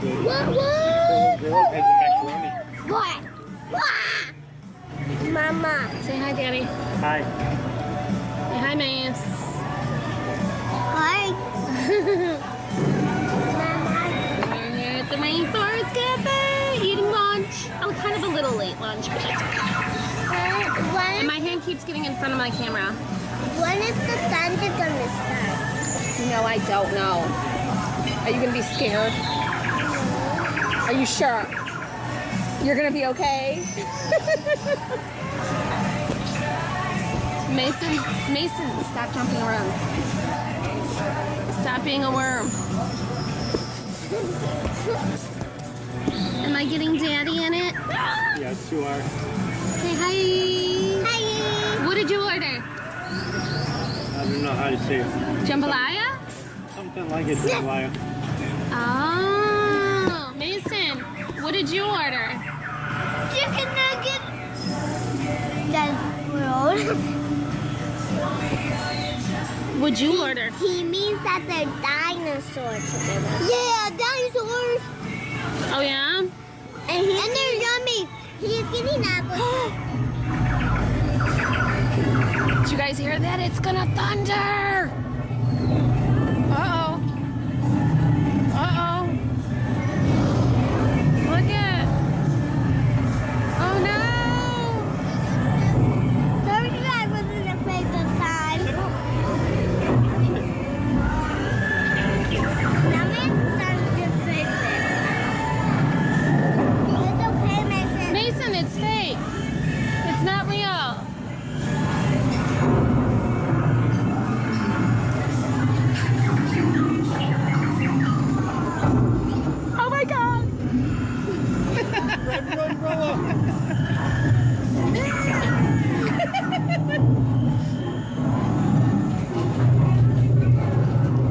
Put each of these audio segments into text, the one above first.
What? Girl has a macaroni. What? Mama. Say hi, Daddy. Hi. Say hi, Mace. Hi. We're here at the Rainforest Cafe eating lunch. Oh, kind of a little late lunch, but that's okay. And my hand keeps getting in front of my camera. When is the thunder gonna start? No, I don't know. Are you gonna be scared? Are you sure? You're gonna be okay? Mason, stop jumping around. Stop being a worm. Am I getting Daddy in it? Yes, you are. Say hi. Hi. What did you order? I don't know how to say it. Jambalaya? Something like it, jambalaya. Oh, Mason, what did you order? Chicken nugget. That's roll. What'd you order? He means that they're dinosaurs. Yeah, dinosaurs. Oh yeah? And they're yummy. He's getting apples. Did you guys hear that? It's gonna thunder! Uh-oh. Uh-oh. Look it. Oh no! Sorry I wasn't afraid this time. Now Mason's starting to fix it. It's okay, Mason. Mason, it's fake. It's not real. Oh my God!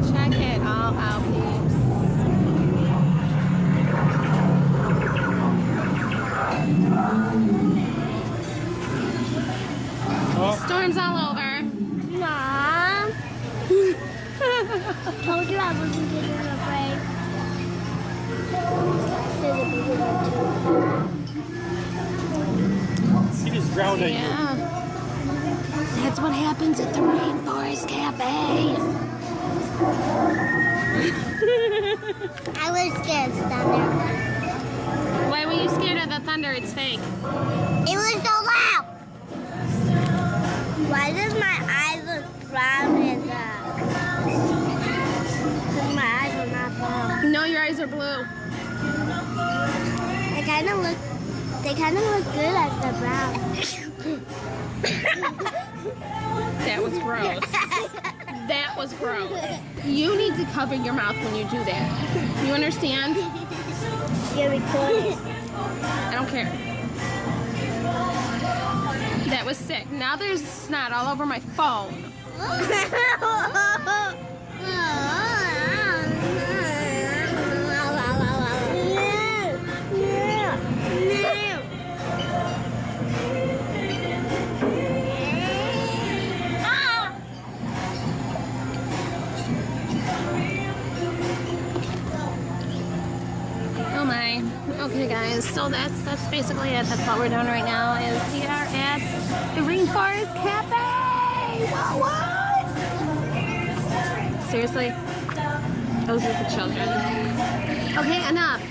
Check it all out, peeps. Oh, Storm's all over. Mom. Told you I wasn't getting afraid. There's a bigger one too. he just drowned at you. Yeah. That's what happens at the Rainforest Cafe. I was scared, Thunder. Why were you scared of the thunder? It's fake. It was so loud. Why does my eyes look brown and because my eyes are not brown. No, your eyes are blue. They kind of look good as the brown. That was gross. That was gross. You need to cover your mouth when you do that. You understand? You're recording. I don't care. That was sick. Now there's snot all over my phone. Oh my. Okay guys, so that's basically it. That's what we're doing right now is we are at the Rainforest Cafe. What? Seriously? Those are the children. Okay, enough.